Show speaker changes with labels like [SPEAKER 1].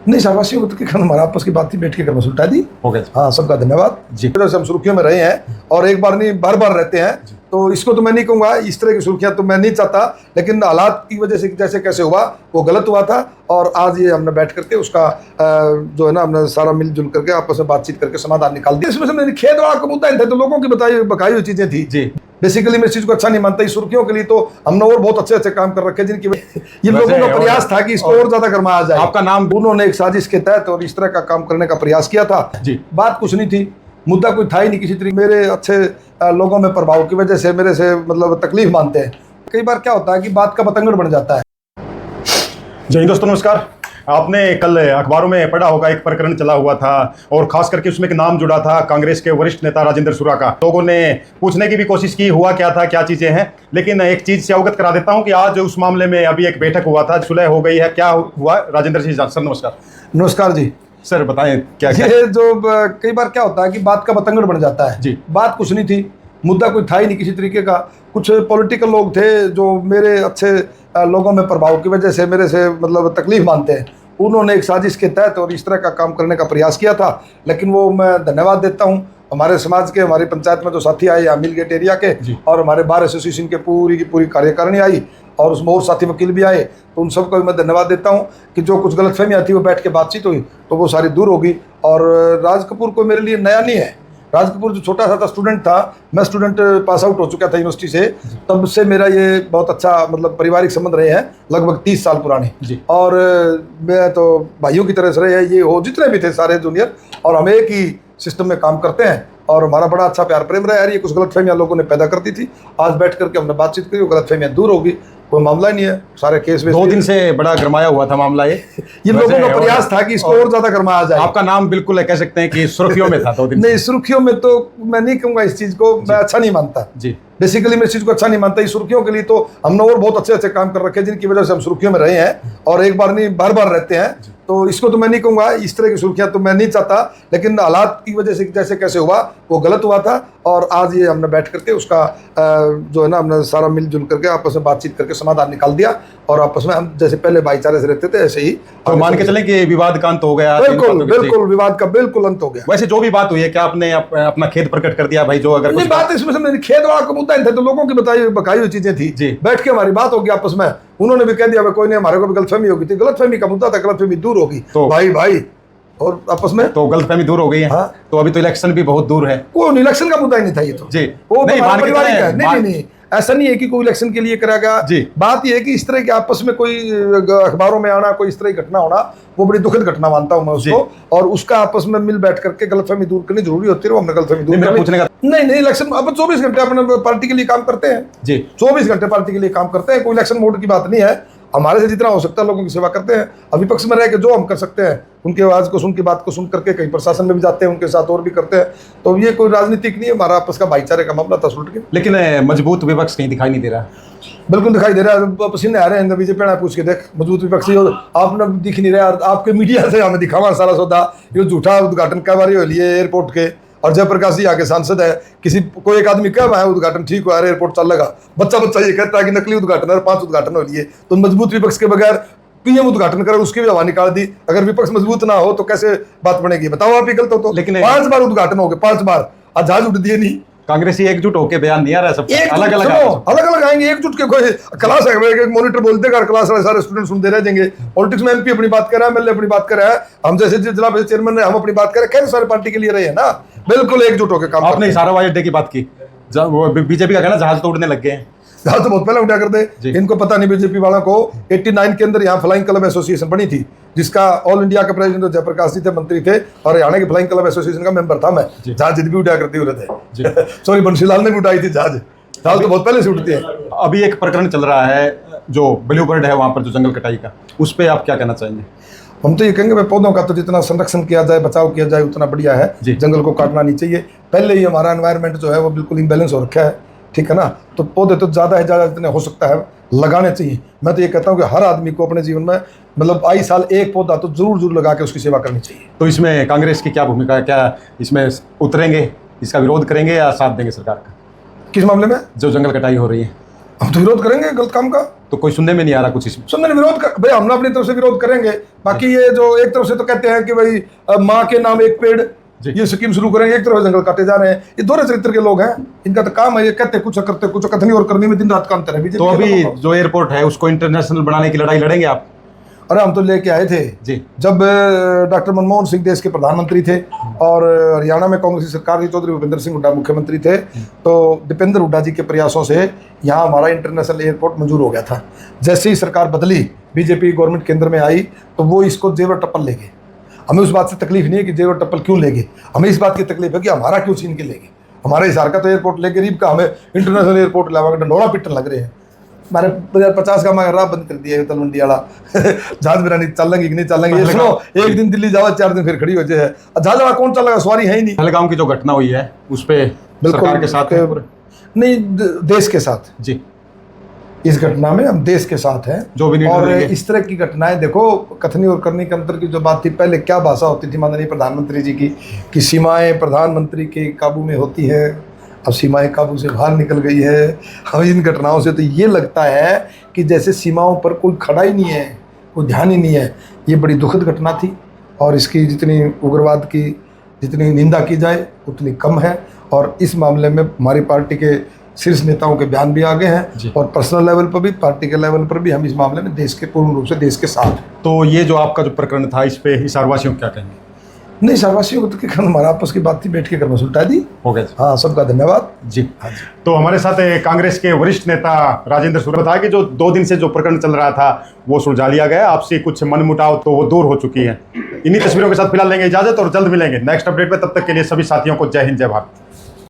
[SPEAKER 1] नहीं, शाबाशी होती कि हमारा आपस की बात थी, बैठ के कर सुलटा दी।
[SPEAKER 2] हो गया
[SPEAKER 1] हाँ, सबका धन्यवाद
[SPEAKER 2] जी।
[SPEAKER 1] जैसे हम सुर्खियों में रहे हैं और एक बार नहीं बार बार रहते हैं, तो इसको तो मैं नहीं कहूँगा, इस तरह की सुर्खियाँ तो मैं नहीं चाहता, लेकिन हालात की वजह से जैसे कैसे हुआ वो गलत हुआ था। और आज ये हमने बैठ करके उसका जो है ना, हमने सारा मिलजुल करके आपस में बातचीत करके समाधान निकाल दिया। इसमें से खेद वाला का मुद्दा नहीं था, तो लोगों की बकाई हुई चीजें थी
[SPEAKER 2] जी।
[SPEAKER 1] बेसिकली मैं इस चीज को अच्छा नहीं मानता। इस सुर्खियों के लिए तो हमने और बहुत अच्छे अच्छे काम कर रखे, जिनकी ये लोगों का प्रयास था कि इसको और ज्यादा गरमाया जाए।
[SPEAKER 2] आपका नाम,
[SPEAKER 1] उन्होंने एक साजिश के तहत और इस तरह का काम करने का प्रयास किया था
[SPEAKER 2] जी।
[SPEAKER 1] बात कुछ नहीं थी, मुद्दा कोई था ही नहीं किसी तरीके। मेरे अच्छे लोगों में प्रभाव की वजह से मेरे से मतलब तकलीफ मानते हैं। कई बार क्या होता है कि बात का बतंगड़ बन जाता है।
[SPEAKER 2] जय हिंद दोस्तों, नमस्कार। आपने कल अखबारों में पढ़ा होगा, एक प्रकरण चला हुआ था और खास करके उसमें एक नाम जुड़ा था कांग्रेस के वरिष्ठ नेता राजेंद्र सुरा का। लोगों ने पूछने की भी कोशिश की हुआ क्या था, क्या चीजें हैं, लेकिन एक चीज से अवगत करा देता हूं कि आज उस मामले में अभी एक बैठक हुआ था, सुलह हो गई है। क्या हुआ राजेंद्र जी? सर नमस्कार।
[SPEAKER 1] नमस्कार जी।
[SPEAKER 2] सर बताएं क्या
[SPEAKER 1] ये जो कई बार क्या होता है कि बात का बतंगड़ बन जाता है
[SPEAKER 2] जी।
[SPEAKER 1] बात कुछ नहीं थी, मुद्दा कोई था ही नहीं किसी तरीके का। कुछ पॉलिटिकल लोग थे जो मेरे अच्छे लोगों में प्रभाव की वजह से मेरे से मतलब तकलीफ मानते हैं, उन्होंने एक साजिश के तहत और इस तरह का काम करने का प्रयास किया था। लेकिन वो मैं धन्यवाद देता हूँ हमारे समाज के, हमारी पंचायत में जो साथी आए यहाँ मिल गेट एरिया के, और हमारे बार एसोसिएशन के पूरी की पूरी कार्यकारिणी आई और उसमें और साथी वकील भी आए, तो उन सबको भी मैं धन्यवाद देता हूँ कि जो कुछ गलतफहमियाँ थी वो बैठ के बातचीत हुई तो वो सारी दूर होगी। और राज कपूर को मेरे लिए नया नहीं है। राज कपूर जो छोटा सा स्टूडेंट था, मैं स्टूडेंट पास आउट हो चुका था यूनिवर्सिटी से, तब से मेरा ये बहुत अच्छा मतलब पारिवारिक संबंध रहे हैं, लगभग 30 साल पुराने। और मैं तो भाइयों की तरह से रहे हैं, ये हो जितने भी थे सारे जूनियर, और हम एक ही सिस्टम में काम करते हैं और हमारा बड़ा अच्छा प्यार प्रेम रहा है। यार ये कुछ गलतफहमियां लोगों ने पैदा कर दी थी, आज बैठ करके हमने बातचीत करी, वो गलतफहमियां दूर होगी, कोई मामला नहीं है। सारे केस में
[SPEAKER 2] 2 दिन से बड़ा गरमाया हुआ था मामला ये
[SPEAKER 1] लोगों का प्रयास था कि इसको और ज्यादा गरमाया जाए।
[SPEAKER 2] आपका नाम बिल्कुल कह सकते हैं कि सुर्खियों में था 2 दिन
[SPEAKER 1] नहीं, सुर्खियों में तो मैं नहीं कहूँगा, इस चीज को मैं अच्छा नहीं मानता
[SPEAKER 2] जी।
[SPEAKER 1] बेसिकली मैं इस चीज को अच्छा नहीं मानता। इस सुर्खियों के लिए तो हमने और बहुत अच्छे अच्छे काम कर रखे, जिनकी वजह से हम सुर्खियों में रहे हैं और एक बार नहीं बार बार रहते हैं, तो इसको तो मैं नहीं कहूँगा, इस तरह की सुर्खियाँ तो मैं नहीं चाहता, लेकिन हालात की वजह से जैसे कैसे हुआ वो गलत हुआ था। और आज ये हमने बैठ करके उसका जो है ना, हमने सारा मिलजुल करके आपस में बातचीत करके समाधान निकाल दिया और आपस में हम जैसे पहले भाईचारे से रहते थे ऐसे ही।
[SPEAKER 2] तो मान के चलें कि विवाद का अंत हो गया।
[SPEAKER 1] बिल्कुल बिल्कुल, विवाद का बिल्कुल अंत हो गया।
[SPEAKER 2] वैसे जो भी बात हुई है, क्या आपने अपना खेद प्रकट कर दिया भाई? जो अगर
[SPEAKER 1] नहीं, बात इसमें से खेद वाला का मुद्दा नहीं था, तो लोगों की बकाई हुई चीजें थी, बैठ के हमारी बात होगी आपस में। उन्होंने भी कह दिया कोई नहीं, हमारे को भी गलतफहमी होगी थी, गलतफहमी का मुद्दा था, गलतफहमी दूर होगी तो भाई और आपस में तो
[SPEAKER 2] गलतफहमी दूर हो गई है। हाँ? तो अभी तो इलेक्शन भी बहुत दूर है।
[SPEAKER 1] कोई इलेक्शन का मुद्दा ही नहीं था ये तो जी। वो नहीं, नहीं ऐसा नहीं है कि कोई इलेक्शन के लिए करेगा जी। बात यह है कि इस तरह के आपस में कोई अखबारों में आना, कोई इस तरह की घटना होना, वो बड़ी दुखद घटना मानता हूं मैं उसको, और उसका आपस में मिल बैठ करके गलतफहमी दूर करनी जरूरी होती है। हमने गलतफहमी दूर करनी नहीं, इलेक्शन अब 24 घंटे अपने पार्टी के लिए काम करते हैं जी, 24 घंटे पार्टी के लिए काम करते हैं, कोई इलेक्शन मोड की बात नहीं है। हमारे से जितना हो सकता है लोगों की सेवा करते हैं, विपक्ष में रह के जो हम कर सकते हैं, उनकी आवाज़ को सुन के, बात को सुन करके, कहीं प्रशासन में भी जाते हैं उनके साथ और भी करते हैं। तो ये कोई राजनीतिक नहीं है, हमारा आपस का भाईचारे का मामला था सुलट के।
[SPEAKER 2] लेकिन मजबूत विपक्ष कहीं दिखाई नहीं दे रहा।
[SPEAKER 1] बिल्कुल दिखाई दे रहा है, पसीने आ रहे हैं बीजेपी ने पूछ के देख, मजबूत विपक्षी आपने दिख नहीं रहा। आपके मीडिया से हमें दिखावा सारा सौदा, ये झूठा उद्घाटन कई बार हो लिए एयरपोर्ट के, और जयप्रकाश जी आगे सांसद है, किसी कोई एक आदमी कह है उद्घाटन ठीक हुआ, एयरपोर्ट चलेगा, बच्चा ये कहता है कि नकली उद्घाटन है, 5 उद्घाटन हो लिए। तो मजबूत विपक्ष के बगैर पीएम उद्घाटन करे, उसकी भी हवा निकाल दी। अगर विपक्ष मजबूत ना हो तो कैसे बात बनेगी, बताओ आप ही गलत हो तो। लेकिन 5 बार उद्घाटन हो गए, 5 बार, आज जहाज उठ दिए नहीं।
[SPEAKER 2] कांग्रेसी एकजुट होकर बयान नहीं आ रहा है, सब अलग
[SPEAKER 1] अलग आएंगे। एकजुट के कोई क्लास है, मॉनिटर बोलते हैं, क्लास वाले सारे स्टूडेंट सुनते रह जाएंगे। पॉलिटिक्स में एमपी अपनी बात कर रहा है, एमएलए अपनी बात कर रहा है, हम जैसे जिला परिषद चेयरमैन ने हम अपनी बात कर रहे हैं, कैसे सारे पार्टी के लिए रहे हैं ना, बिल्कुल एकजुट होकर काम।
[SPEAKER 2] आपने इशाराबाजी अड्डे की बात की, बीजेपी का कहना जहाज तो उड़ने लग गए हैं।
[SPEAKER 1] जहाज तो बहुत पहले उठा करते, इनको पता नहीं बीजेपी वालों को 89 के अंदर यहाँ फ्लाइंग क्लब एसोसिएशन बनी थी, जिसका ऑल इंडिया के प्रेसिडेंट जयप्रकाश जी थे, मंत्री थे, और हरियाणा की फ्लाइंग क्लब एसोसिएशन का मेंबर था मैं। जहाज जिद भी उठा करते हुए थे सॉरी, बंशीलाल ने भी उठाई थी जहाज तो बहुत पहले से उठती है।
[SPEAKER 2] अभी एक प्रकरण चल रहा है जो ब्लू बर्ड है वहाँ पर, जो जंगल कटाई का, उस पर आप क्या कहना चाहेंगे?
[SPEAKER 1] हम तो ये कहेंगे भाई, पौधों का तो जितना संरक्षण किया जाए, बचाव किया जाए, उतना बढ़िया है। जंगल को काटना नहीं चाहिए। पहले ही हमारा एनवायरनमेंट जो है वो बिल्कुल इम्बैलेंस हो रखा है, ठीक है ना, तो पौधे तो ज़्यादा है ज़्यादा जितने हो सकता है लगाने चाहिए। मैं तो ये कहता हूँ कि हर आदमी को अपने जीवन में मतलब आई साल एक पौधा तो जरूर लगा के उसकी सेवा करनी चाहिए।
[SPEAKER 2] तो इसमें कांग्रेस की क्या भूमिका है? क्या इसमें उतरेंगे, इसका विरोध करेंगे या साथ देंगे सरकार का?
[SPEAKER 1] किस मामले में?
[SPEAKER 2] जो जंगल कटाई हो रही है।
[SPEAKER 1] हम तो विरोध करेंगे गलत काम का।
[SPEAKER 2] तो कोई सुनने में नहीं आ रहा कुछ इसमें।
[SPEAKER 1] सुनने विरोध कर भाई, हम अपनी तरफ से विरोध करेंगे। बाकी ये जो एक तरफ से तो कहते हैं कि भाई माँ के नाम एक पेड़, ये स्कीम शुरू करेंगे, एक तरफ जंगल काटे जा रहे हैं। ये दोहरे चरित्र के लोग हैं, इनका तो काम है ये कहते कुछ करते कुछ, कथनी और करनी में दिन रात काम है।
[SPEAKER 2] तो अभी जो एयरपोर्ट है उसको इंटरनेशनल बनाने की लड़ाई लड़ेंगे आप?
[SPEAKER 1] अरे हम तो लेके आए थे
[SPEAKER 2] जी,
[SPEAKER 1] जब डॉक्टर मनमोहन सिंह देश के प्रधानमंत्री थे और हरियाणा में कांग्रेस की सरकार थी, चौधरी भूपेंद्र सिंह हुड्डा मुख्यमंत्री थे, तो दीपेंद्र हुड्डा जी के प्रयासों से यहाँ हमारा इंटरनेशनल एयरपोर्ट मंजूर हो गया था। जैसे ही सरकार बदली, बीजेपी गवर्नमेंट केंद्र में आई, तो वो इसको जेवर टप्पल ले गए। हमें उस बात से तकलीफ नहीं है कि जेवर टप्पल क्यों ले गए, हमें इस बात की तकलीफ है कि हमारा क्यों छीन के ले गए। हमारे हिसार का तो एयरपोर्ट ले गरीब का हमें इंटरनेशनल एयरपोर्ट लावा डंडोरा पिटन लग रहे हैं। हमारे 2050 का मैं राह बंद कर दिया है तलवंडी वाला जहाज बिरानी चल लेंगे कि नहीं चल लेंगे। ये सुनो, एक दिन दिल्ली जाओ 4 दिन फिर खड़ी हो जाए, जहाज वाला कौन चलेगा, सवारी है ही नहीं।
[SPEAKER 2] पहलगाम की जो घटना हुई है उस पे सरकार के साथ है?
[SPEAKER 1] नहीं, देश के साथ
[SPEAKER 2] जी,
[SPEAKER 1] इस घटना में हम देश के साथ हैं।
[SPEAKER 2] जो भी
[SPEAKER 1] और इस तरह की घटनाएं देखो, कथनी और करनी के अंतर की जो बात थी, पहले क्या भाषा होती थी माननीय प्रधानमंत्री जी की कि सीमाएं प्रधानमंत्री के काबू में होती है, अब सीमाएं काबू से बाहर निकल गई है। हमें इन घटनाओं से तो ये लगता है कि जैसे सीमाओं पर कोई खड़ा ही नहीं है, कोई ध्यान ही नहीं है। ये बड़ी दुखद घटना थी और इसकी जितनी उग्रवाद की जितनी निंदा की जाए उतनी कम है। और इस मामले में हमारी पार्टी के शीर्ष नेताओं के बयान भी आगे हैं और पर्सनल लेवल पर भी, पार्टी के लेवल पर भी हम इस मामले में देश के पूर्ण रूप से देश के साथ हैं।
[SPEAKER 2] तो ये जो आपका जो प्रकरण था, इस पे हिसारवासियों को क्या कहेंगे?
[SPEAKER 1] नहीं, शाबाशियों को तो हमारा आपस की बात थी, बैठ के करना सुलटा दी
[SPEAKER 2] हो गया।
[SPEAKER 1] हाँ, सबका धन्यवाद
[SPEAKER 2] जी। हाँ जी। तो हमारे साथ कांग्रेस के वरिष्ठ नेता राजेंद्र सुरा बताया कि जो 2 दिन से जो प्रकरण चल रहा था वो सुलझा लिया गया, आपसे कुछ मनमुटाव तो वो दूर हो चुकी है। इन्हीं तस्वीरों के साथ फिलहाल लेंगे इजाजत और जल्द मिलेंगे नेक्स्ट अपडेट में। तब तक के लिए सभी साथियों को जय हिंद, जय भारत।